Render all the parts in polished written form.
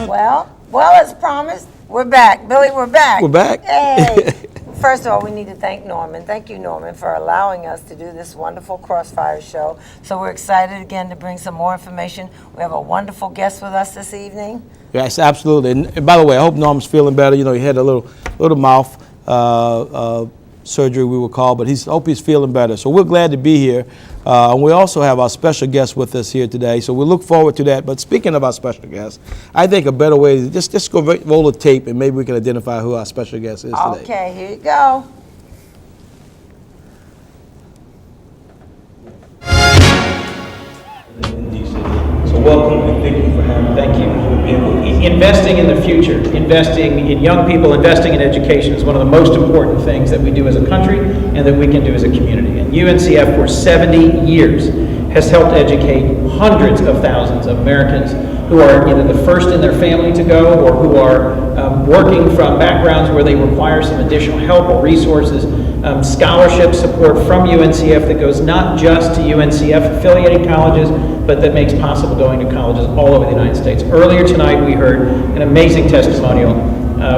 Well, as promised, we're back. Billy, we're back. We're back. Hey. First of all, we need to thank Norman. Thank you, Norman, for allowing us to do this wonderful Crossfire show. So we're excited again to bring some more information. We have a wonderful guest with us this evening. Yes, absolutely. And by the way, I hope Norman's feeling better. You know, he had a little mouth surgery, we will call, but I hope he's feeling better. So we're glad to be here. And we also have our special guest with us here today, so we look forward to that. But speaking of our special guest, I think a better way is just go roll the tape, and maybe we can identify who our special guest is today. Okay, here you go. So welcome and thank you for having me. Thank you. Investing in the future, investing in young people, investing in education is one of the most important things that we do as a country and that we can do as a community. And UNCF for 70 years has helped educate hundreds of thousands of Americans who are either the first in their family to go or who are working from backgrounds where they require some additional help or resources. Scholarship support from UNCF that goes not just to UNCF affiliated colleges, but that makes possible going to colleges all over the United States. Earlier tonight we heard an amazing testimonial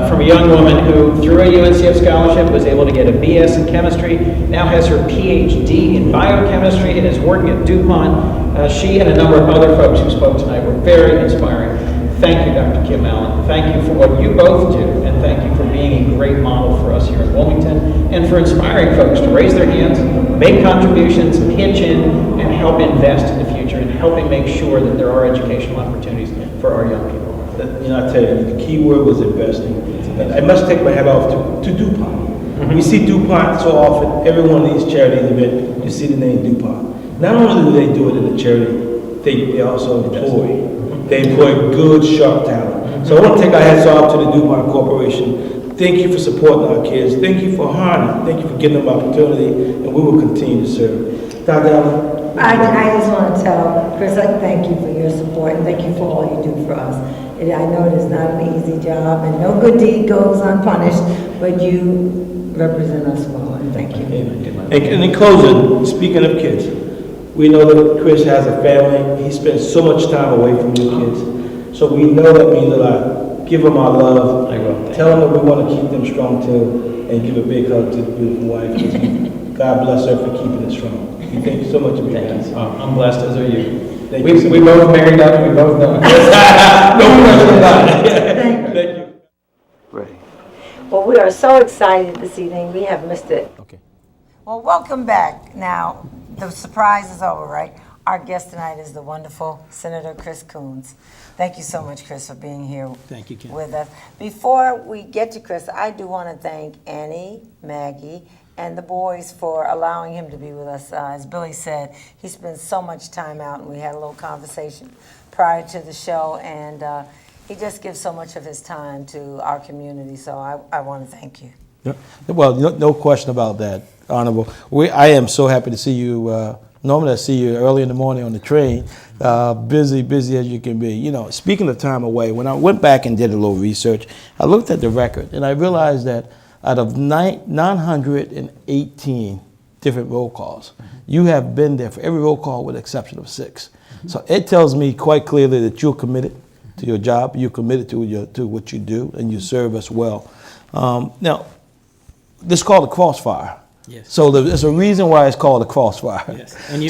from a young woman who, through a UNCF scholarship, was able to get a BS in chemistry, now has her PhD in biochemistry and is working at DuPont. She and a number of other folks who spoke tonight were very inspiring. Thank you, Dr. Kim Allen. Thank you for what you both do, and thank you for being a great model for us here in Wilmington, and for inspiring folks to raise their hands, make contributions, pitch in, and help invest in the future, and helping make sure that there are educational opportunities for our young people. You know, I tell you, the key word was investing. And I must take my hat off to DuPont. We see DuPont so often, every one of these charity events, you see the name DuPont. Not only do they do it in a charity, they also employ. They employ good, sharp talent. So I want to take our hats off to the DuPont Corporation. Thank you for supporting our kids. Thank you for hiring. Thank you for giving them opportunity, and we will continue to serve. Dr. Allen? I just want to tell Chris, thank you for your support, and thank you for all you do for us. I know it is not an easy job, and no good deed goes unpunished, but you represent us well, and thank you. And in closing, speaking of kids, we know that Chris has a family. He spends so much time away from your kids. So we know that means a lot. Give them our love. I will. Tell them that we want to keep them strong too, and give a big hug to the beautiful wife. God bless her for keeping it strong. We thank you so much for being here. I'm blessed, as are you. We both married up, and we both know. No question about it. Thank you. Ready. Well, we are so excited this evening. We have missed it. Okay. Well, welcome back. Now, the surprise is over, right? Our guest tonight is the wonderful Senator Chris Coons. Thank you so much, Chris, for being here Thank you, Kim. with us. Before we get to Chris, I do want to thank Annie, Maggie, and the boys for allowing him to be with us. As Billy said, he spends so much time out, and we had a little conversation prior to the show, and he just gives so much of his time to our community, so I want to thank you. Yeah. Well, no question about that, Honorable. I am so happy to see you. Normally I see you early in the morning on the train, busy as you can be. You know, speaking of time away, when I went back and did a little research, I looked at the record, and I realized that out of 918 different roll calls, you have been there for every roll call with the exception of 6. So it tells me quite clearly that you're committed to your job, you're committed to what you do, and you serve us well. Now, this is called a Crossfire. Yes. So there's a reason why it's called a Crossfire. Yes. And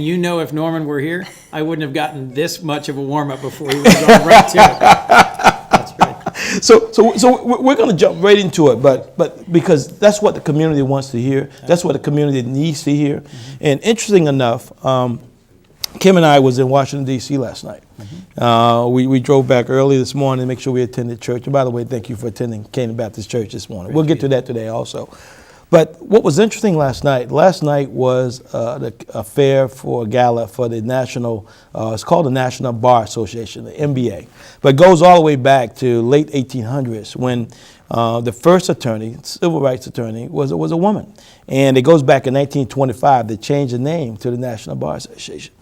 you know, if Norman were here, I wouldn't have gotten this much of a warm up before he was going right to it. That's great. So we're going to jump right into it, but because that's what the community wants to hear. That's what the community needs to hear. Mm-hmm. And interesting enough, Kim and I was in Washington, D.C. last night. Mm-hmm. We drove back early this morning to make sure we attended church. And by the way, thank you for attending Canaan Baptist Church this morning. We'll get to that today also. But what was interesting last night was the affair for a gala for the national, it's called the National Bar Association, the NBA. But it goes all the way back to late 1800s when the first attorney, civil rights attorney, was a woman. And it goes back in 1925, they changed the name to the National Bar Association.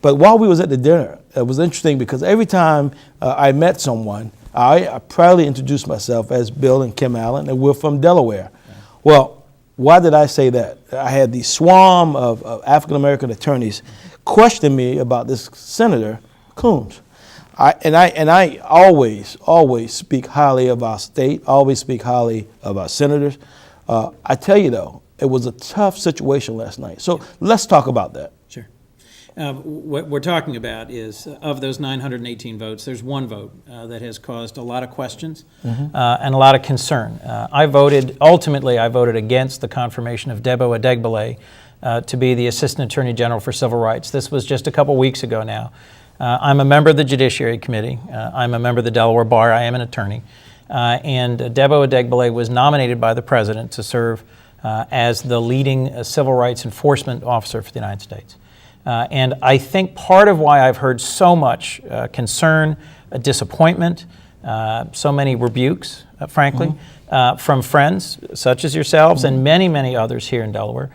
But while we was at the dinner, it was interesting because every time I met someone, I proudly introduced myself as Bill and Kim Allen, and we're from Delaware. Well, why did I say that? I had the swarm of African-American attorneys question me about this Senator Coons. I always speak highly of our state, always speak highly of our senators. I tell you though, it was a tough situation last night. So let's talk about that. Sure. What we're talking about is, of those 918 votes, there's one vote that has caused a lot of questions and a lot of concern. Ultimately, I voted against the confirmation of Debo Adegbile to be the Assistant Attorney General for Civil Rights. This was just a couple weeks ago now. I'm a member of the Judiciary Committee. I'm a member of the Delaware Bar. I am an attorney. And Debo Adegbile was nominated by the President to serve as the leading civil rights enforcement officer for the United States. And I think part of why I've heard so much concern, disappointment, so many rebukes, frankly, from friends such as yourselves and many, many others here in Delaware,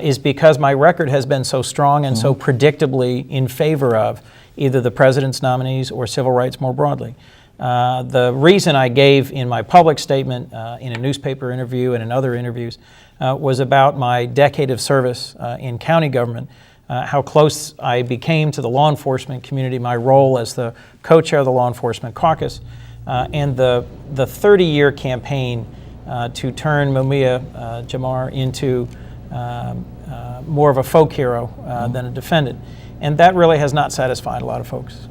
is because my record has been so strong and so predictably in favor of either the President's nominees or civil rights more broadly. The reason I gave in my public statement, in a newspaper interview and in other interviews, was about my decade of service in county government, how close I became to the law enforcement community, my role as the co-chair of the Law Enforcement Caucus, and the 30-year campaign to turn Mumia Jamar into more of a folk hero than a defendant. And that really has not satisfied a lot of folks.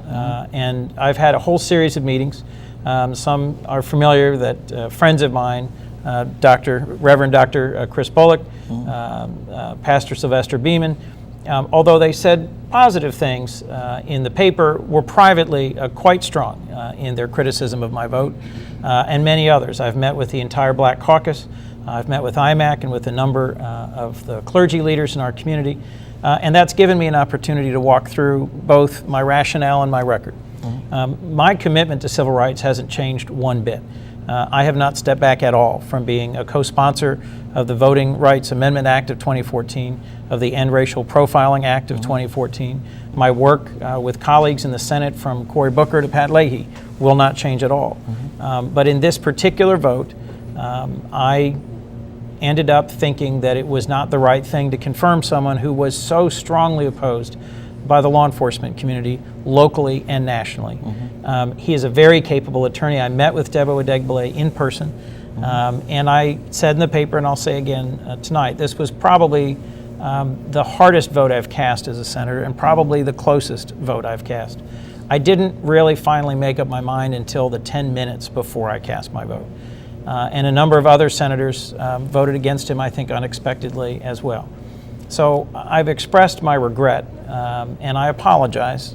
And I've had a whole series of meetings. Some are familiar that friends of mine, Reverend Dr. Chris Bullock, Pastor Sylvester Beeman, although they said positive things in the paper, were privately quite strong in their criticism of my vote, and many others. I've met with the entire Black Caucus. I've met with IMAC and with a number of the clergy leaders in our community. And that's given me an opportunity to walk through both my rationale and my record. My commitment to civil rights hasn't changed one bit. I have not stepped back at all from being a co-sponsor of the Voting Rights Amendment Act of 2014, of the End Racial Profiling Act of 2014. My work with colleagues in the Senate, from Cory Booker to Pat Leahy, will not change at all. But in this particular vote, I ended up thinking that it was not the right thing to confirm someone who was so strongly opposed by the law enforcement community locally and nationally. He is a very capable attorney. I met with Debo Adegbile in person, and I said in the paper, and I'll say again tonight, this was probably the hardest vote I've cast as a senator and probably the closest vote I've cast. I didn't really finally make up my mind until the 10 minutes before I cast my vote. And a number of other senators voted against him, I think unexpectedly as well. So I've expressed my regret, and I apologize,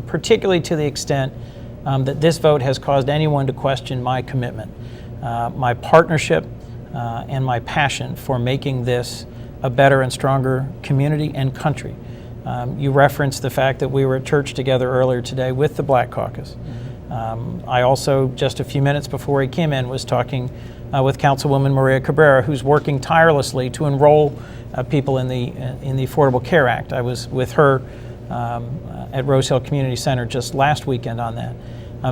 particularly to the extent that this vote has caused anyone to question my commitment, my partnership, and my passion for making this a better and stronger community and country. You referenced the fact that we were at church together earlier today with the Black Caucus. I also, just a few minutes before he came in, was talking with Councilwoman Maria Cabrera, who's working tirelessly to enroll people in the Affordable Care Act. I was with her at Rose Hill Community Center just last weekend on that.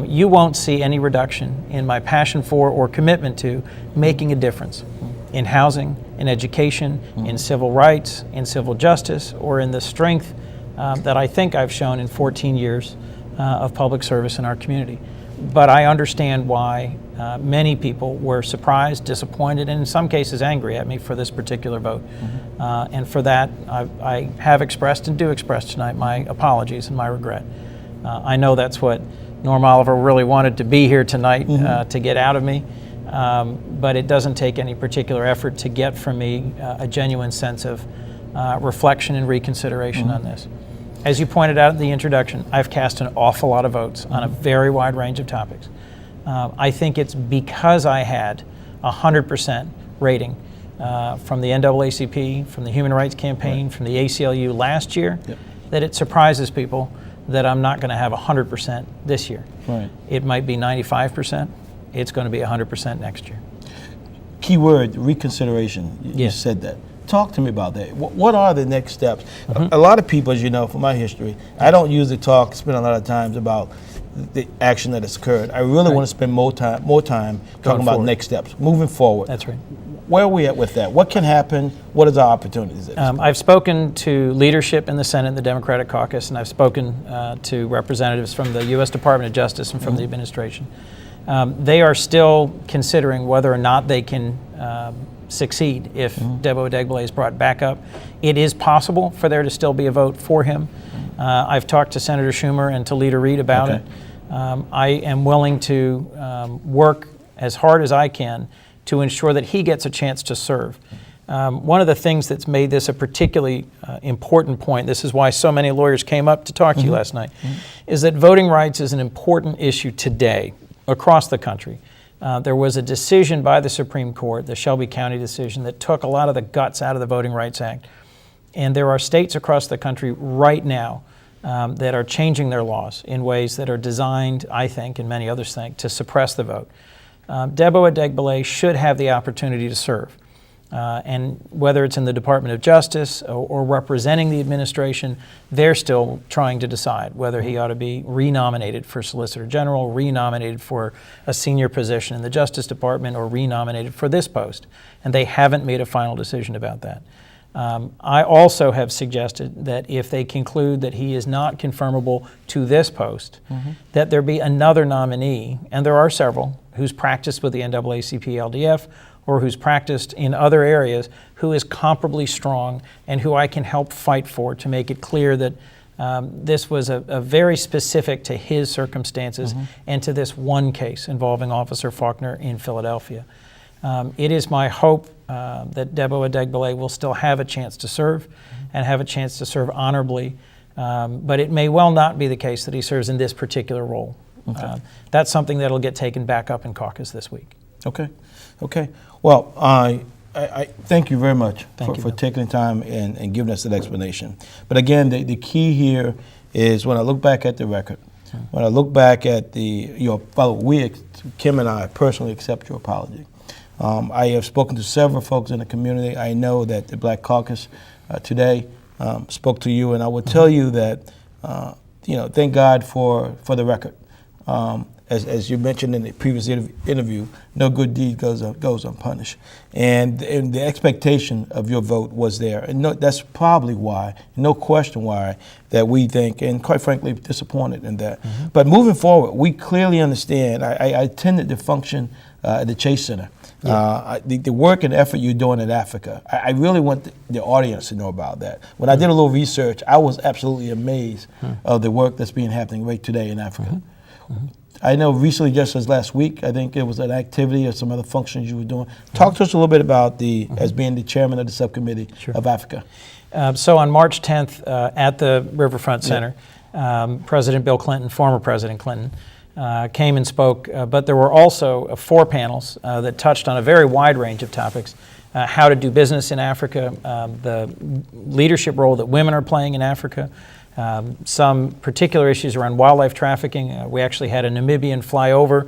You won't see any reduction in my passion for or commitment to making a difference in housing, in education, in civil rights, in civil justice, or in the strength that I think I've shown in 14 years of public service in our community. But I understand why many people were surprised, disappointed, and in some cases angry at me for this particular vote. And for that, I have expressed and do express tonight my apologies and my regret. I know that's what Norm Oliver really wanted to be here tonight to get out of me, but it doesn't take any particular effort to get from me a genuine sense of reflection and reconsideration on this. As you pointed out in the introduction, I've cast an awful lot of votes on a very wide range of topics. I think it's because I had a 100% rating from the NAACP, from the Human Rights Campaign, from the ACLU last year, that it surprises people that I'm not going to have 100% this year. It might be 95%. It's going to be 100% next year. Key word, reconsideration. You said that. Talk to me about that. What are the next steps? A lot of people, as you know from my history, I don't usually spend a lot of times about the action that has occurred. I really want to spend more time talking about next steps, moving forward. That's right. where are we at with that? What can happen? What is our opportunities? I've spoken to leadership in the Senate and the Democratic caucus, and I've spoken to representatives from the U.S. Department of Justice and from the administration. They are still considering whether or not they can succeed if Debo Adegbile is brought back up. It is possible for there to still be a vote for him. I've talked to Senator Schumer and to Leader Reid about it. I am willing to work as hard as I can to ensure that he gets a chance to serve. One of the things that's made this a particularly important point, this is why so many lawyers came up to talk to you last night, is that voting rights is an important issue today across the country. There was a decision by the Supreme Court, the Shelby County decision, that took a lot of the guts out of the Voting Rights Act. And there are states across the country right now that are changing their laws in ways that are designed, I think, and many others think, to suppress the vote. Debo Adegbile should have the opportunity to serve. And whether it's in the Department of Justice or representing the administration, they're still trying to decide whether he ought to be renominated for Solicitor General, renominated for a senior position in the Justice Department, or renominated for this post. And they haven't made a final decision about that. I also have suggested that if they conclude that he is not confirmable to this post, that there be another nominee, and there are several, who's practiced with the NAACP-LDF or who's practiced in other areas, who is comparably strong and who I can help fight for to make it clear that this was a very specific to his circumstances and to this one case involving Officer Faulkner in Philadelphia. It is my hope that Debo Adegbile will still have a chance to serve and have a chance to serve honorably, but it may well not be the case that he serves in this particular role. That's something that'll get taken back up in caucus this week. Okay. Well, I thank you very much for you, taking the time and giving us that explanation. But again, the key here is when I look back at the record, when I look back at Kim and I personally accept your apology. I have spoken to several folks in the community. I know that the Black Caucus today spoke to you, and I would tell you that, thank God for the record. As you mentioned in the previous interview, no good deed goes unpunished. And the expectation of your vote was there. And that's probably why, no question why, that we think, and quite frankly, disappointed in that. But moving forward, we clearly understand. I attended the function at the Chase Center. The work and effort you're doing in Africa, I really want the audience to know about that. When I did a little research, I was absolutely amazed of the work that's being happening right today in Africa. I know recently, just as last week, I think it was an activity or some other functions you were doing. Talk to us a little bit about as being the chairman of the subcommittee of Africa. So on March 10th at the Riverfront Center, President Bill Clinton, former President Clinton, came and spoke, but there were also 4 panels that touched on a very wide range of topics. How to do business in Africa, the leadership role that women are playing in Africa, some particular issues around wildlife trafficking. We actually had a Namibian fly over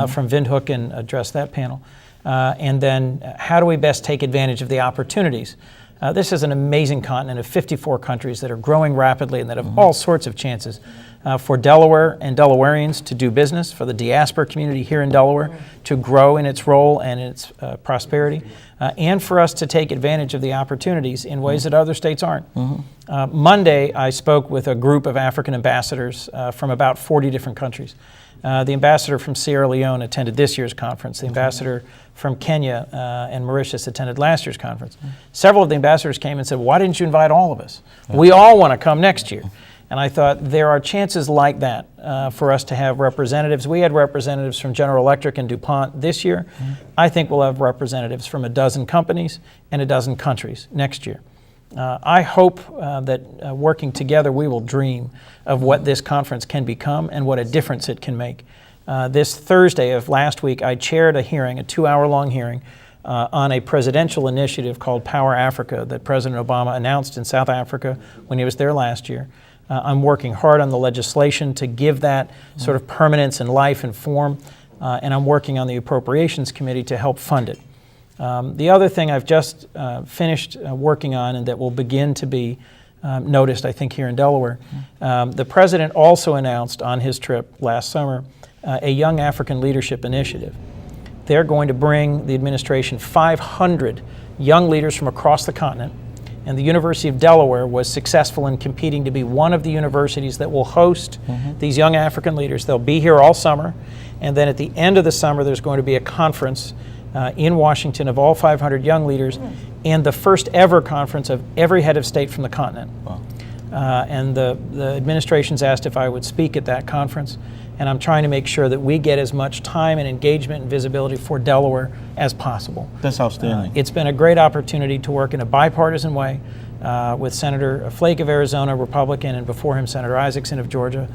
from Windhoek and address that panel. And then how do we best take advantage of the opportunities? This is an amazing continent of 54 countries that are growing rapidly and that have all sorts of chances for Delaware and Delawareans to do business, for the diaspora community here in Delaware to grow in its role and its prosperity, and for us to take advantage of the opportunities in ways that other states aren't. Monday, I spoke with a group of African ambassadors from about 40 different countries. The ambassador from Sierra Leone attended this year's conference. The ambassador from Kenya and Mauritius attended last year's conference. Several of the ambassadors came and said, why didn't you invite all of us? We all want to come next year. And I thought there are chances like that for us to have representatives. We had representatives from General Electric and DuPont this year. I think we'll have representatives from a dozen companies and a dozen countries next year. I hope that working together we will dream of what this conference can become and what a difference it can make. This Thursday of last week, I chaired a hearing, a 2-hour-long hearing, on a presidential initiative called Power Africa that President Obama announced in South Africa when he was there last year. I'm working hard on the legislation to give that sort of permanence and life and form, and I'm working on the Appropriations Committee to help fund it. The other thing I've just finished working on and that will begin to be noticed, I think, here in Delaware, the President also announced on his trip last summer a Young African Leadership Initiative. they're going to bring the administration 500 young leaders from across the continent. And the University of Delaware was successful in competing to be one of the universities that will host these young African leaders. They'll be here all summer. And then at the end of the summer, there's going to be a conference in Washington of all 500 young leaders, and the first ever conference of every head of state from the continent. Wow. And the administration's asked if I would speak at that conference, and I'm trying to make sure that we get as much time and engagement and visibility for Delaware as possible. That's outstanding. It's been a great opportunity to work in a bipartisan way with Senator Flake of Arizona, Republican, and before him Senator Isaacson of Georgia.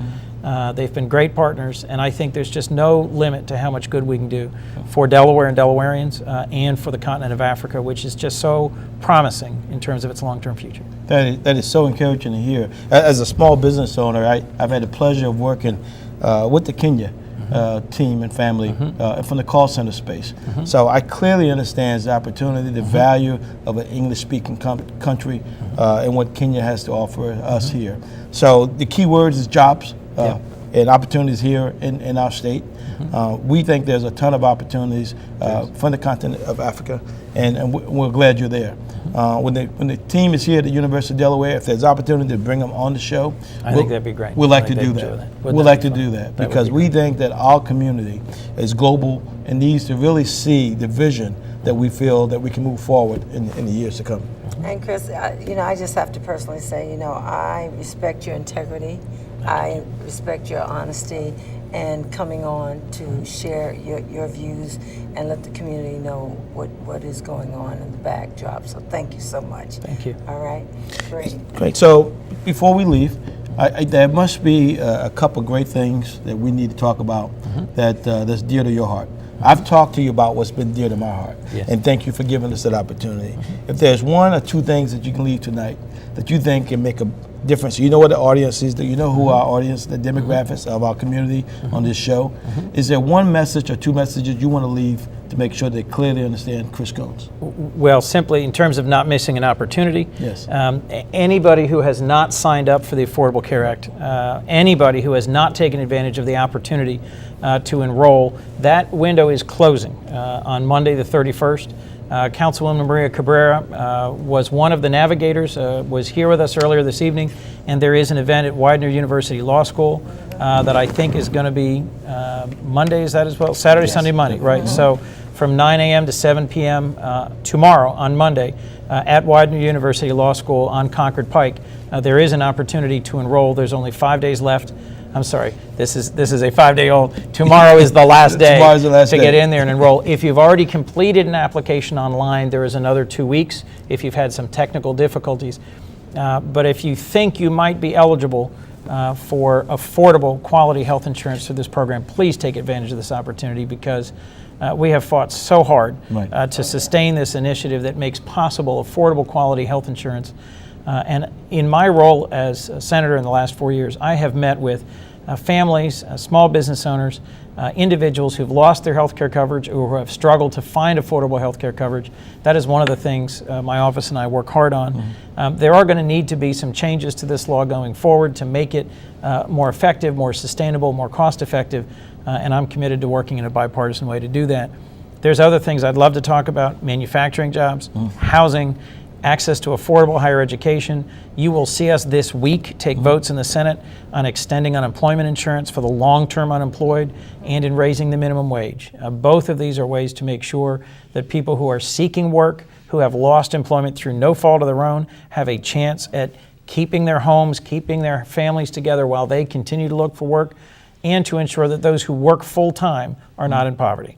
They've been great partners, and I think there's just no limit to how much good we can do for Delaware and Delawareans and for the continent of Africa, which is just so promising in terms of its long-term future. That is so encouraging to hear. As a small business owner, I've had the pleasure of working with the Kenya team and family from the call center space. So I clearly understand the opportunity, the value of an English-speaking country and what Kenya has to offer us here. So the key words is jobs and opportunities here in our state. We think there's a ton of opportunities from the continent of Africa, and we're glad you're there. When the team is here at the University of Delaware, if there's opportunity to bring them on the show, I think that'd be great. We'd like to do that. We'd like to do that because we think that our community is global and needs to really see the vision that we feel that we can move forward in the years to come. And Chris, I just have to personally say, I respect your integrity. I respect your honesty and coming on to share your views and let the community know what is going on in the backdrop. So thank you so much. Thank you. All right, great. Great. So before we leave, there must be a couple great things that we need to talk about that's dear to your heart. I've talked to you about what's been dear to my heart, and thank you for giving us that opportunity. If there's one or two things that you can leave tonight that you think can make a difference, you know what the audience is, you know who our audience, the demographics of our community on this show. Is there one message or two messages you want to leave to make sure they clearly understand Chris Coates? Well, simply in terms of not missing an opportunity, yes. Anybody who has not signed up for the Affordable Care Act, anybody who has not taken advantage of the opportunity to enroll, that window is closing on Monday the 31st. Councilwoman Maria Cabrera was one of the navigators, was here with us earlier this evening, and there is an event at Widener University Law School that I think is going to be Monday, is that as well? Saturday, Sunday, Monday, right? So from 9 a.m. to 7 p.m. Tomorrow on Monday at Widener University Law School on Concord Pike, there is an opportunity to enroll. There's only 5 days left. I'm sorry, this is a 5-day-old. Tomorrow is the last day to get in there and enroll. If you've already completed an application online, there is another 2 weeks if you've had some technical difficulties. But if you think you might be eligible for affordable quality health insurance through this program, please take advantage of this opportunity because we have fought so hard to sustain this initiative that makes possible affordable quality health insurance. And in my role as a senator in the last 4 years, I have met with families, small business owners, individuals who've lost their health care coverage or who have struggled to find affordable health care coverage. That is one of the things my office and I work hard on. There are going to need to be some changes to this law going forward to make it more effective, more sustainable, more cost effective, and I'm committed to working in a bipartisan way to do that. There's other things I'd love to talk about: manufacturing jobs, housing, access to affordable higher education. You will see us this week take votes in the Senate on extending unemployment insurance for the long-term unemployed and in raising the minimum wage. Both of these are ways to make sure that people who are seeking work, who have lost employment through no fault of their own, have a chance at keeping their homes, keeping their families together while they continue to look for work, and to ensure that those who work full-time are not in poverty.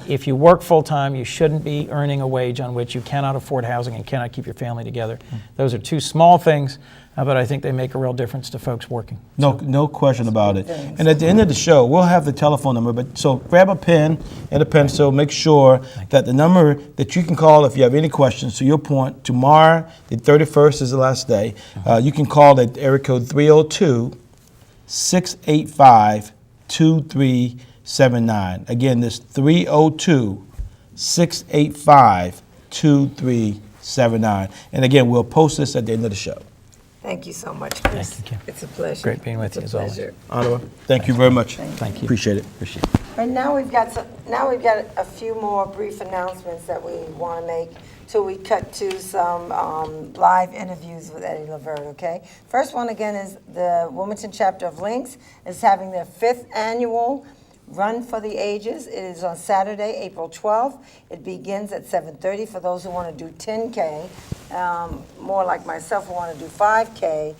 If you work full-time, you shouldn't be earning a wage on which you cannot afford housing and cannot keep your family together. Those are two small things, but I think they make a real difference to folks working. No question about it. And at the end of the show, we'll have the telephone number, so grab a pen and a pencil. Make sure that the number that you can call if you have any questions, to your point, tomorrow, the 31st is the last day. You can call at area code 302-685-2379. Again, this 302-685-2379. And again, we'll post this at the end of the show. Thank you so much, Chris. Thank you, Kim. It's a pleasure. Great being with It's you a as always. pleasure. Honor, thank you very much. Thank you. Appreciate it. Appreciate it. And now we've got a few more brief announcements that we want to make till we cut to some live interviews with Eddie Lavert, okay? First one again is the Wilmington chapter of Lynx is having their 5th annual Run for the Ages. It is on Saturday, April 12th. It begins at 7:30 for those who want to do 10K. More like myself who want to do 5K.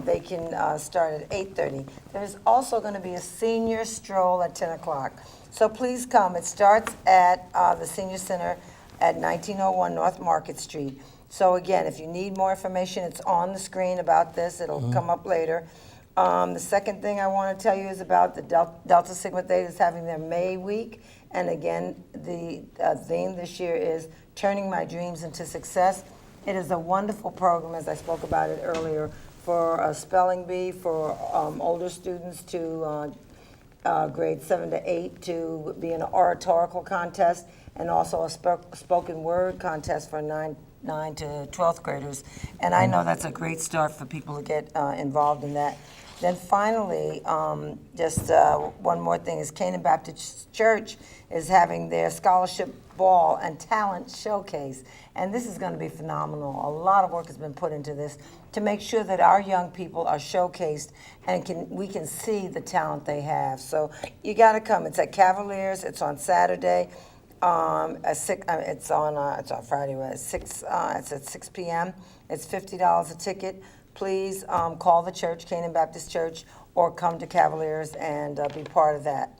They can start at 8:30. There's also going to be a senior stroll at 10 o'clock. So please come. It starts at the Senior Center at 1901 North Market Street. So again, if you need more information, it's on the screen about this. It'll come up later. The second thing I want to tell you is about the Delta Sigma Theta is having their May week. And again, the theme this year is Turning My Dreams into Success. It is a wonderful program, as I spoke about it earlier, for a spelling bee, for older students to grades 7 to 8 to be in an oratorical contest, and also a spoken word contest for 9 to 12th graders. And I know that's a great start for people to get involved in that. Then finally, just one more thing is Canaan Baptist Church is having their scholarship ball and talent showcase. And this is going to be phenomenal. A lot of work has been put into this to make sure that our young people are showcased and we can see the talent they have. So you got to come. It's at Cavaliers. It's on Saturday. It's on Friday. It's at 6 p.m. It's $50 a ticket. Please call the church, Canaan Baptist Church, or come to Cavaliers and be part of that.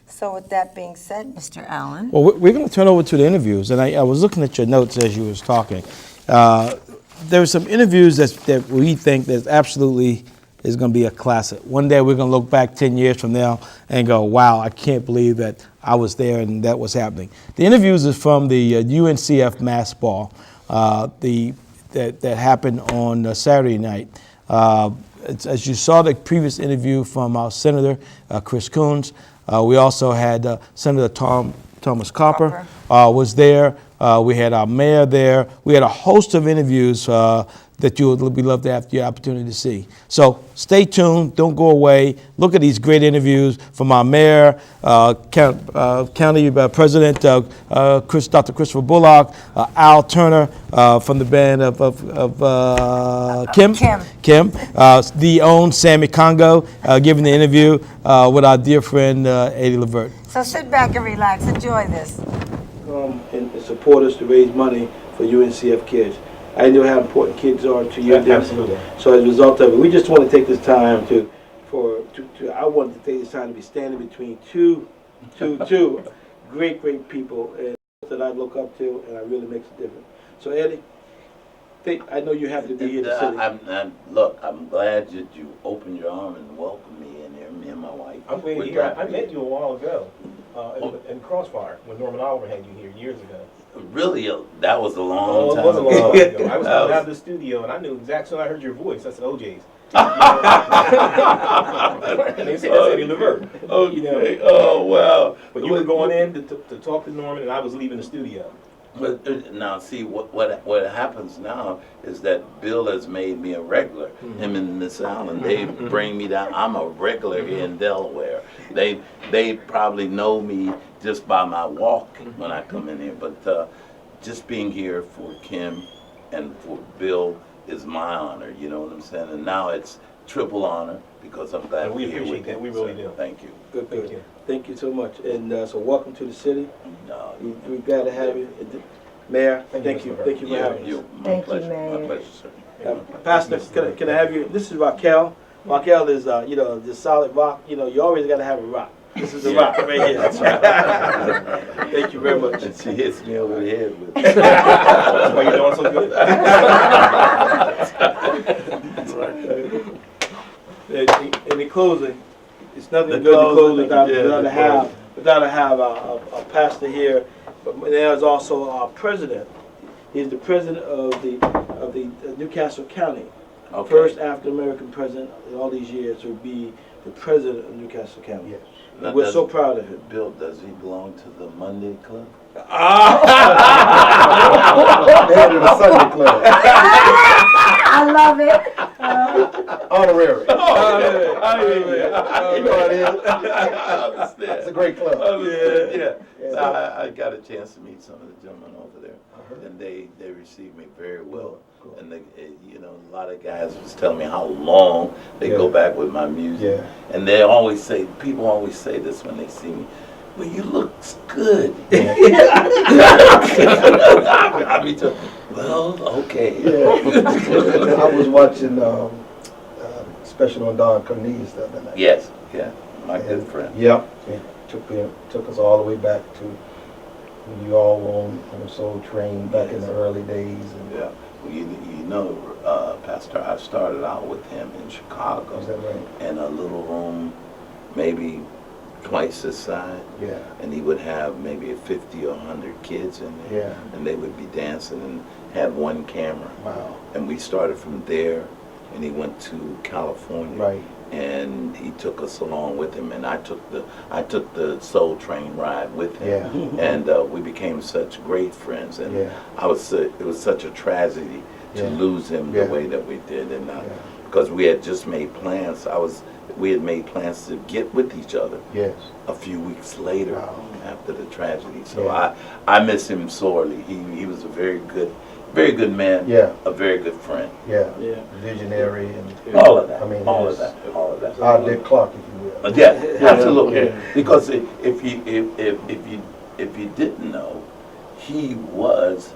So with that being said, Mr. Allen. Well, we're going to turn over to the interviews, and I was looking at your notes as you was talking. There were some interviews that we think that absolutely is going to be a classic. One day we're going to look back 10 years from now and go, wow, I can't believe that I was there and that was happening. The interviews is from the UNCF Mass Ball that happened on Saturday night. As you saw the previous interview from our Senator, Chris Coons, we also had Senator Thomas Copper was there. We had our mayor there. We had a host of interviews that you would love to have the opportunity to see. So stay tuned. Don't go away. Look at these great interviews from our mayor, County President Dr. Christopher Bullock, Al Turner from the band of Kim, the own Sammy Congo giving the interview with our dear friend Eddie Lavert. So sit back and relax. Enjoy this. And support us to raise money for UNCF kids. I know how important kids are to you. Absolutely. So as a result of it, we just want to take this time I wanted to take this time to be standing between two great people that I look up to, and it really makes a difference. So Eddie, I know you have to be here to city. Look, I'm glad that you opened your arm and welcomed me in here, me and my wife. I'm glad you're here. I met you a while ago in Crossfire when Norman Oliver had you here years ago. Really? That was a long time It was a long time ago. I was coming out of the studio and I knew exactly when I heard your voice. I said, OJ's. And they said, that's Eddie Lavert. Okay. You know? Oh, wow. But you were going in to talk to Norman and I was leaving the studio. But now, see, what happens now is that Bill has made me a regular. Him and Miss Allen, they bring me down. I'm a regular here in Delaware. They probably know me just by my walk when I come in here. But just being here for Kim and for Bill is my honor. You know what I'm saying? And now it's triple honor because I'm glad we we're here appreciate with that. you. We really do. Thank you. Good. Thank you. Thank you so much. And so welcome to the city. No, We're glad to have you. Mayor, thank you. Thank you for having us. my Thank you, pleasure. Mayor. My pleasure, sir. Pastor, can I have you? This is Raquel. Raquel is, the solid rock. You always got to have a rock. This is the rock right here. Thank you very much. And she hits me over the head with That's why you're doing so good. In closing, it's nothing good to close without to have a pastor here. But there's also our president. He's the president of the Newcastle County. Okay. First African American president in all these years to be the president of Newcastle County. Yes. Now, We're so proud of him. Bill, does he belong to the Monday Club? They had it in the Sunday Club. I love it. Honorary. You know it is. I understand. It's a great club. Yeah. I got a chance to meet some of the gentlemen over there, and they received me very well. Cool. And they, you know, a lot of guys was telling me how long they go back with my music. Yeah. And they always say, people always say this when they see me. Well, you look good. I be telling, well, okay. Yeah. I was watching special on Don Cornelius the other night. Yes, yeah, my good friend. Yep. It took us all the way back to when you all were on Soul Train back in the early days. And Yeah. Well, you know, Pastor, I started out with him in Chicago. Is that right? In a little room, maybe twice this size. Yeah. And he would have maybe 50 or 100 kids in there. Yeah. And they would be dancing and had one camera. Wow. And we started from there, and he went to California. Right. And he took us along with him, and I took the Soul Train ride with him. Yeah. And we became such great friends. And Yeah. it was such a tragedy to Yeah. lose him Yeah. the way that we did, and Yeah. because we had just made plans. We had made plans to get with each other Yes. a few weeks later Wow. after the tragedy. So Yeah. I miss him sorely. He was a very good man. Yeah. A very good friend. Yeah. Yeah. Visionary and All of that. I mean, all of it's- that. All of that. our Dick Clark, if you will. Yeah, absolutely. Yeah. Because if you didn't know, he was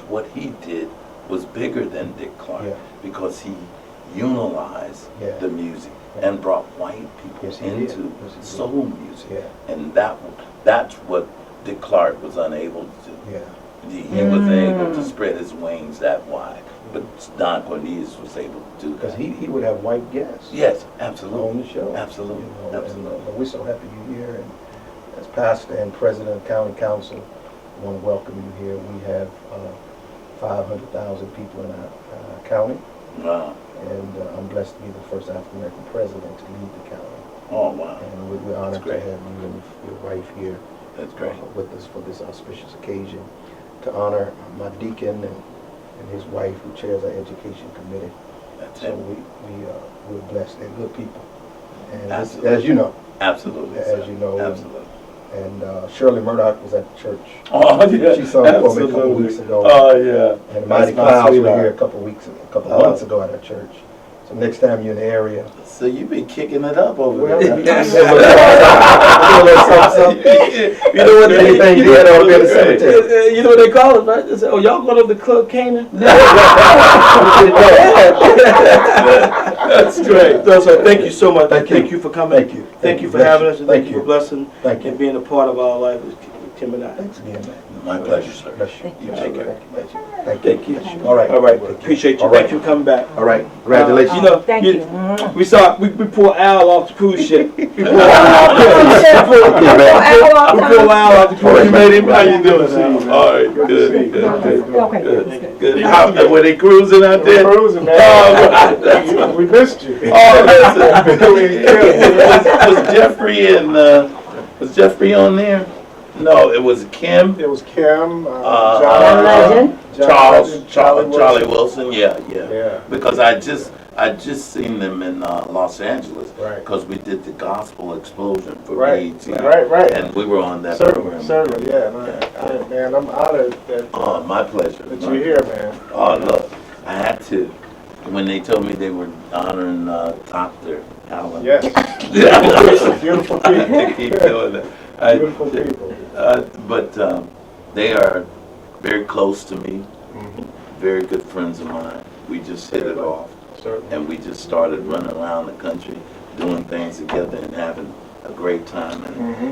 what he did was bigger than Dick Clark, Yeah. because he utilized Yeah. the music and brought white people Yes, he did. into Yes, he did. soul music, Yeah. and that's what Dick Clark was unable to do. Yeah. He was able to spread his wings that wide, but Don Cornelius was able to do Because that. he would have white guests. Yes, On absolutely. the show. Absolutely, You know, absolutely. And we're so happy you're here. And as pastor and president of county council, I want to welcome you here. We have 500,000 people in our county, Wow. and I'm blessed to be the first African American president to lead the county. Oh, wow. And we're honored to great. have you and your wife here That's great. with us for this auspicious occasion, to honor my deacon and his wife, who chairs our education committee. That's So it. we're blessed. They're good people. And this, Absolutely. as you know, Absolutely. as sir. you know, Absolutely. and Shirley Murdoch was at the church. Oh, yeah. She sung for me a couple weeks ago. Oh, yeah. And Mighty That's my Clouds were sweetheart. here a couple months ago at our church. So next time you're in the area, So you've been kicking it up over well, there. you know what? Anything you did ought to be in the cemetery. You know what they call it, right? They say, "Oh, y'all going to the Club Canaan?" That's great. So thank you so much. Thank you. Thank you for coming. Thank you. Thank you for Bless having you. us, and Thank thank you for you. blessing Thank you. and being a part of our life with Kim and I. Thanks again, man. My pleasure, sir. Bless you. You take care. Thank you. Thank you. All right. All right. Appreciate you. All right. Thank you for coming back. All right. Congratulations. You know, Thank you. we pull Al off the cruise ship. We pull Al Al off the cruise ship. Made him. How you doing, Al? All right. Good. Good. How, were they cruising out there? Cruising, man. Oh, We missed you. Was Jeffrey on there? No, it was Kim, It was Kim, John Legend. Charlie Wilson. Yeah. Yeah. Because I just seen them in Los Angeles. Right. Because we did the gospel explosion for Right, BET. right. And we were on that program. Certainly, yeah. Man, I'm honored that Oh, my pleasure. that you're here, man. Oh, look, I had to. When they told me they were honoring Dr. Allen. Yes. Beautiful I keep people. doing that. Beautiful people. But they are very close to me, very good friends of mine. We just hit it off, Certainly. and we just started running around the country, doing things together and having a great time.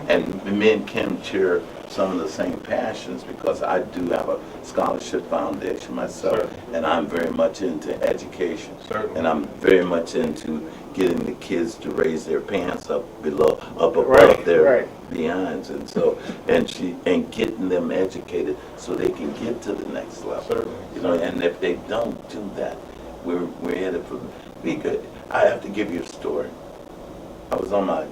And me and Kim share some of the same passions, because I do have a scholarship foundation myself, Certainly. and I'm very much into education. Certainly. And I'm very much into getting the kids to raise their pants up above Right, their right. behinds, and so and getting them educated so they can get to the next level. Certainly. You know, and if they don't do that, we're headed for be good. I have to give you a story. I was on my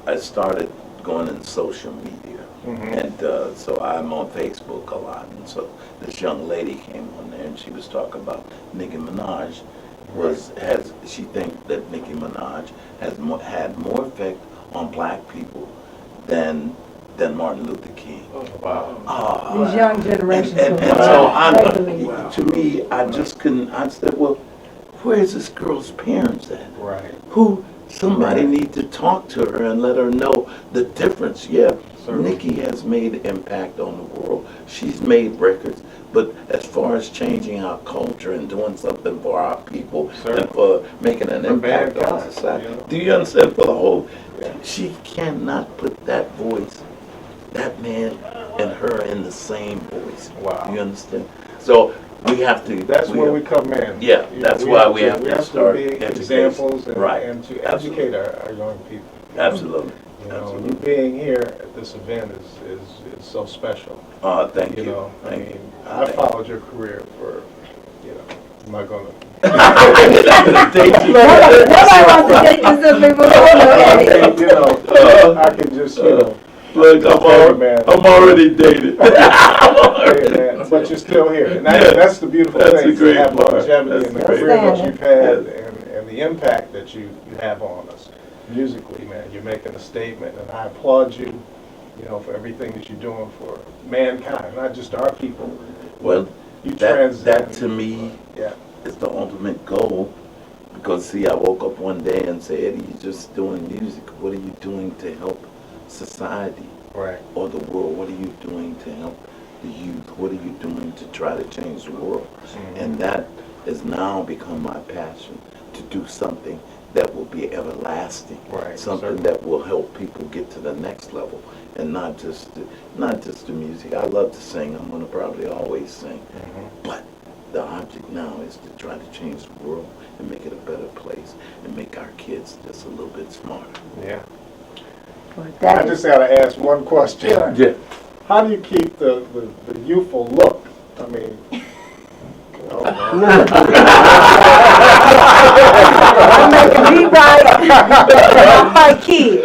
I started going in social media. And so I'm on Facebook a lot. And so this young lady came on there and she was talking about Nicki Minaj she thinks that Nicki Minaj had more effect on black people than Martin Luther King. These young generations. And so to me, I just couldn't, I said, well, where's this girl's parents at? Right. Somebody need to talk to her and let her know the difference. Yeah, Nikki has made an impact on the world. She's made records. But as far as changing our culture and doing something for our people and for making an impact on society, do you understand? For the whole, she cannot put that voice, that man and her in the same voice. Wow. You understand? So we have to. That's where we come in. Yeah, that's why we have to start be education. examples and, Right. and to educate our young people. Absolutely. You know, you being here at this event is so special. Thank you. You know, Thank you. I followed your career for, you know, I'm not gonna. Nobody wants to date this up people don't know Eddie. You know, I can just, you know. Look, I'm already dated. Hey, man, but you're still here. And that's the beautiful That's thing, the great to have part. longevity That's in the the great career that part. you've had and the impact that you have on us musically, man. You're making a statement, and I applaud you, you know, for everything that you're doing for mankind, not just our people. Well, You that to me Yeah. is the ultimate goal. Because see, I woke up one day and said, Eddie, you're just doing music. What are you doing to help society Right. or the world? What are you doing to help the youth? What are you doing to try to change the world? And that has now become my passion, to do something that will be everlasting, Right, something certainly. that will help people get to the next level, and not just the music. I love to sing. I'm going to probably always sing, but the object now is to try to change the world and make it a better place and make our kids just a little bit smarter. Yeah. That I is- just gotta ask one question. Yeah. How do you keep the youthful look? I mean, oh, I'm making me right. My kids.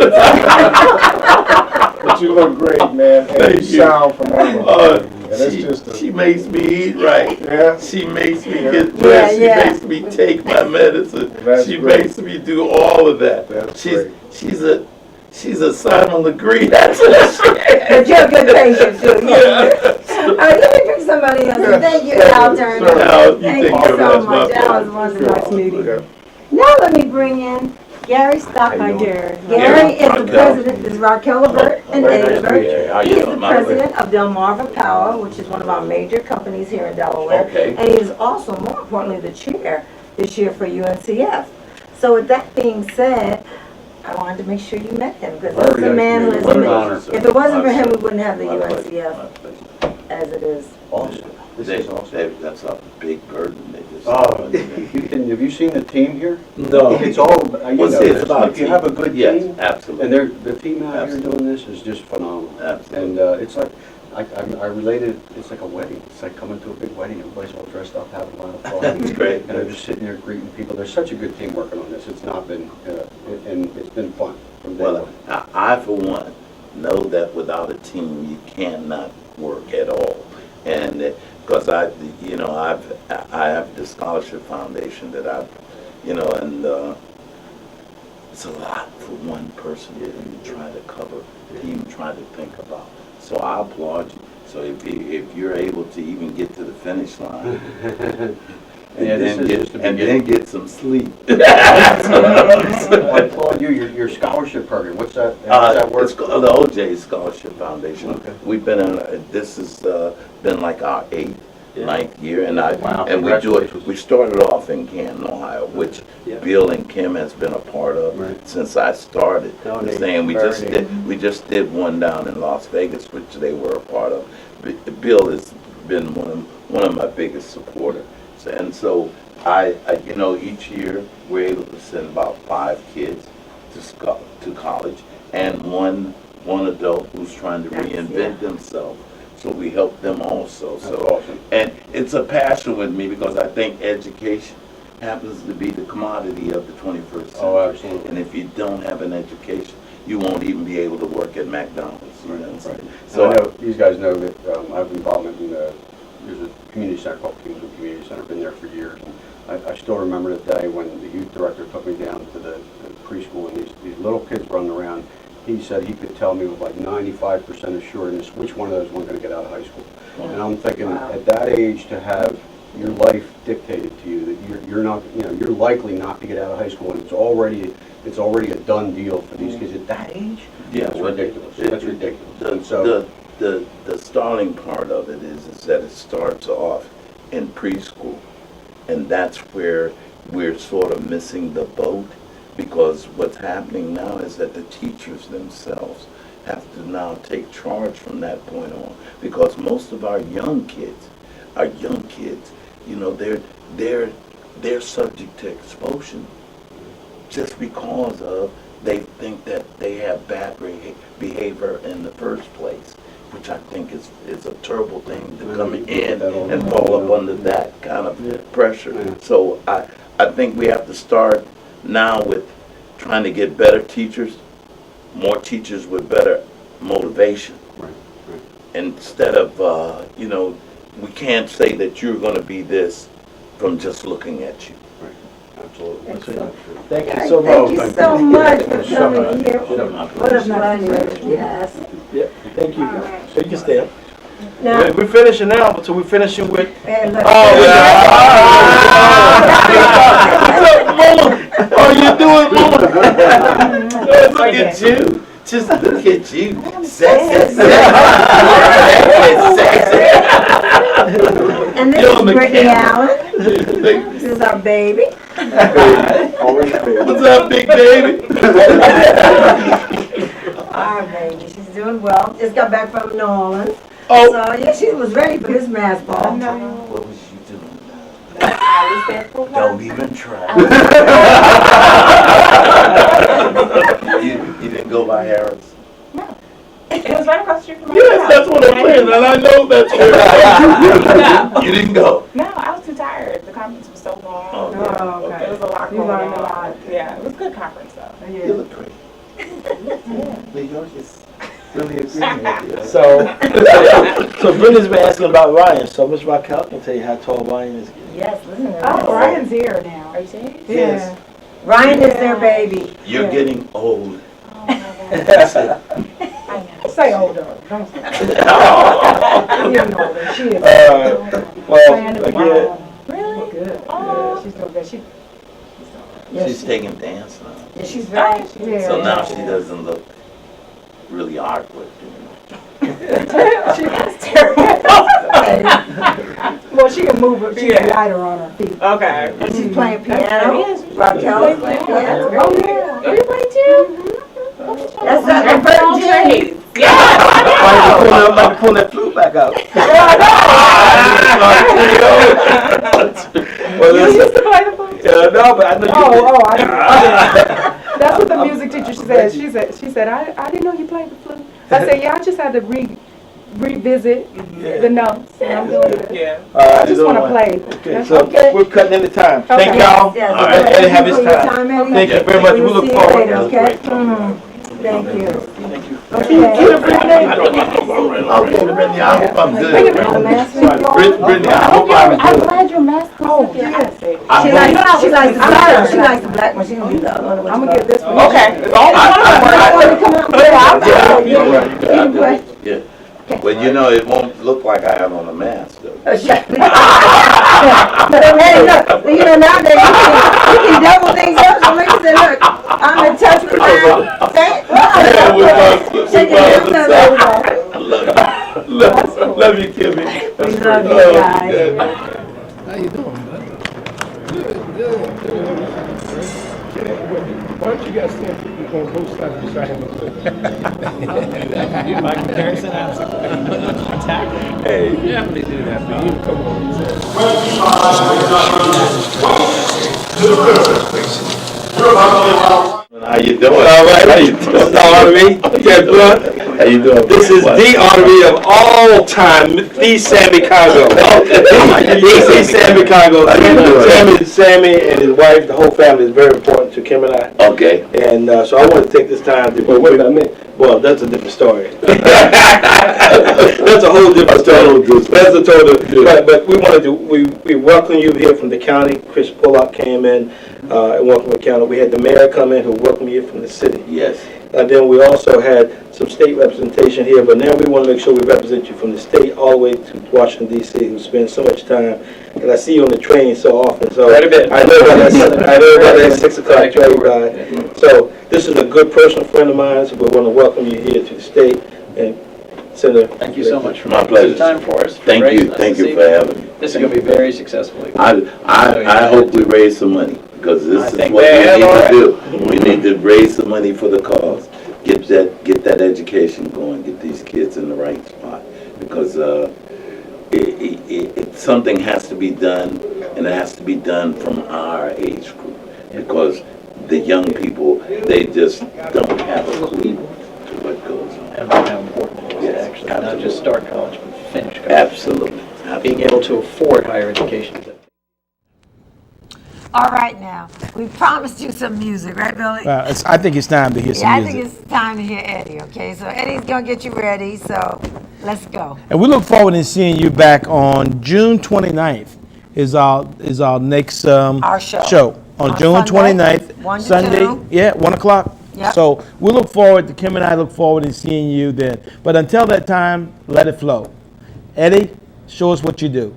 but you look great, man, and Thank you you. sound phenomenal. And it's just She makes me eat right. Yeah. She makes me get dressed. Yeah. She makes me take my medicine. That's She great. makes me do all of that. That's she's great. she's a Simon Legree. That's what she is. But you're a good patient too. All right, let me pick somebody else. Thank you, Al Turner. Al, you Thank take you care of so that, my much. That friend. was wonderful. Nice meeting you. Okay. Now let me bring in Gary Stockton. Gary Gary, is the Raquel. president, this is Raquel Levert and Very nice Eddie to meet you. Levert. How you He is doing, the my friend? president of Delmarva Power, which is one of our major companies here in Delaware. Okay. And he is also, more importantly, the chair this year for UNCF. So with that being said, I wanted to make sure you met him, because this is a man who What an honor, has, sir. if it wasn't for him, we My wouldn't have the pleasure. My UNCF pleasure. as it is. Awesome. This is awesome. That's a big burden they just. Oh, have you seen the team here? No. It's all, you Well, know, see, it's about if you have a good Yes, team, absolutely. and the team out here Absolutely. doing this is just phenomenal. Absolutely. And it's like, I related, it's like a wedding. It's like coming to a big wedding. Everybody's all dressed up, having a lot of fun. That's great. And I'm just sitting there greeting people. There's such a good team working on this. It's not been, and it's been fun from day Well, one. I for one know that without a team you cannot work at all, and because I have the scholarship foundation that and it's a lot for one person to try to cover, to even try to think about. So I applaud you. So if you're able to even get to the finish line. Yeah, this is just the then get some sleep. I applaud you, your scholarship program. What's that? How's that work? It's called the OJ Scholarship Foundation. Okay. We've been this has been like our ninth year, and Wow, we do it. congratulations. We started off in Canton, Ohio, which Bill and Kim has been a part of Right. since I started. Oh, This neat. thing, and Very we just did one down in Las Vegas, which they were a part of. Bill has been one of my biggest supporters. And so I each year we're able to send about 5 kids to college and one adult who's trying to reinvent themselves. So we help them also. That's awesome. And it's a passion with me because I think education happens to be the commodity of the 21st century. Oh, absolutely. And if you don't have an education, you won't even be able to work at McDonald's. You know? Right. So I know, these guys know that I have involvement in there's a community center called Kingswood Community Center, been there for years. And I still remember the day when the youth director took me down to the preschool and these little kids running around. He said he could tell me with like 95% assurance which one of those weren't going to get out of high school. And I'm thinking at that age to have your life dictated to you, that you're not, you know, you're likely not to get out of high school, and it's already a done deal for these kids at that age. yeah, That's ridiculous. That's ridiculous. And The starting part of it is that it starts off in preschool, and that's where we're sort of missing the boat, because what's happening now is that the teachers themselves have to now take charge from that point on, because most of our young kids, you know, they're subject to expulsion just because of they think that they have bad behavior in the first place, which I think is a terrible thing to come in and fall up under that kind of pressure. So I think we have to start now with trying to get better teachers, more teachers with better motivation. Right. Instead of, you know, we can't say that you're going to be this from just looking at you. Right. Absolutely. Thank you Thank so much. you so much for coming here. What a pleasure. Yes. Yeah, thank you. So you can stay up. Now, We're finishing now, but so we're finishing with. and look, Oh, you doing, Mama? Look at you. Just look at you. Sexy. and this is Brittany Allen. This is our baby. What's up, big baby? Our baby. She's doing well. Just got back from New Orleans. Oh. So, yeah, she was ready for this mass ball. What was you doing? Don't even try. You didn't go by Harris? No. It was right across the street from my Yes, house. that's what I'm saying, and I know that's No. You didn't go. No, I was too tired. The conference was so long. Oh, yeah. Oh, okay. It was a lot You going learned on. a lot. Yeah, it was a good conference though. You look great. New York is really agreeing with you. So Brenda's been asking about Ryan, so Ms. Raquel can tell you how tall Ryan is. Yes, listen to Oh, this. Ryan's here now. Are you serious? Yes. Ryan is their baby. You're getting old. Oh my God. I know. Say older. Don't say older. She is. Well, again, Really? Good. Oh. Yeah, she's doing good. She's taking dance now. Yeah, she's very, Yeah. So now she doesn't look really awkward. She is terrible. Well, she can move it. She can lighter on her feet. Okay. and she's playing piano. Raquel is playing piano. Oh yeah. You play too? That's not the first Jenny. I'm pulling that flute back out. Well, You used to play the flute? no, but I know you I didn't. That's what the music teacher said. She said, I didn't know you played the flute. I said, yeah, I just had to revisit the notes. And I'm doing it. Yeah. I just want to play. Okay, so Okay. we're cutting into time. Thank Okay. y'all. Yes, All right, Eddie, have his for your time. Eddie. Thank you very much. We We'll look see you forward. later, okay? Thank you. Thank you. Okay. Okay, Brittany, I hope I'm good. Brittany, I hope I'm I'm good. glad your mask is Oh, up there. yes. She likes the black one. She gonna do the other one. I'm going to get this one. Okay. Yeah. Well, you know, it won't look like I have on a mask, though. Hey, look, you know, nowadays you can double things up. So make you say, look, I'm in touch with her. Shake your hands up. Love you, Kimmy. We love you guys. How you doing, man? Why don't you guys stand on both sides beside him? You by comparison, that's attack. Hey, you definitely do that, man. You come on. And How you doing? All right. How you This doing? is the artery. Ted Blunt. How you doing? This is What? the artery of all time, the Sammy Congo. The Sammy Congo. How you doing? Sammy and his wife, the whole family is very important to Kim and I. Okay. And so I want to take this time to. But what about me? Well, that's a different story. That's a whole different story. That's a total. But we wanted to. We welcome you here from the county. Chris Bullock came in and welcomed the county. We had the mayor come in who welcomed you from the city. Yes. And then we also had some state representation here, but now we want to make sure we represent you from the state all the way to Washington, D.C., who spend so much time. And I see you on the train so often. So Quite a bit. I know about that 6 o'clock train ride. So this is a good personal friend of mine, so we want to welcome you here to the state. And Senator, Thank you so much for My making pleasure. some time for us. Thank Very you. nice Thank to you see for having me. This is going to be very successful. I hope we raise some money, because I this is think what we they have need to already. do. We need to raise some money for the cause, get that education going, get these kids in the right spot, because something has to be done, and it has to be done from our age group, because the young people, they just don't have a clue to what goes on. And how important it is Yes, to actually not absolutely. just start college, but finish college. Absolutely. Being able to afford higher education. All right now, we promised you some music, right, Billy? I think it's time to hear some Yeah, I music. think it's time to hear Eddie, okay? So Eddie's gonna get you ready, so let's go. And we look forward to seeing you back on June 29th is our next Our show. on On June Sunday, 29th, 1 to Sunday. 2. Yeah, 1 o'clock. Yep. So we look forward to, Kim and I look forward to seeing you then. But until that time, let it flow. Eddie, show us what you do.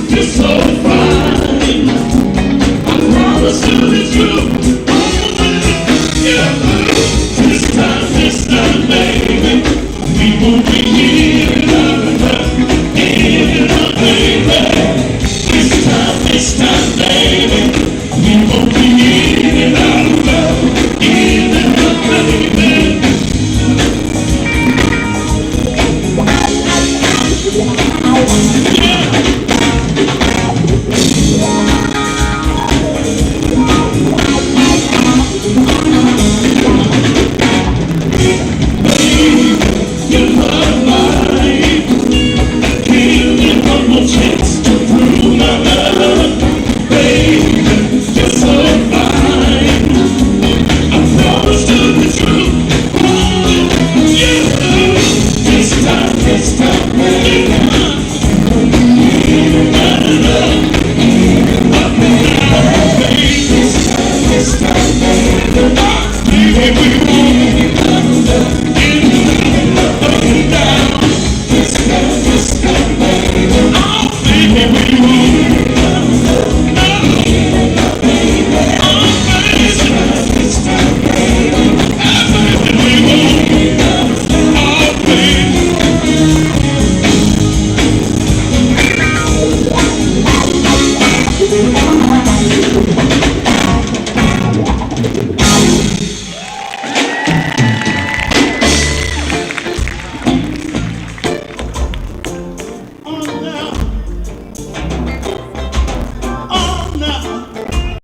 You're so fine. I promise you.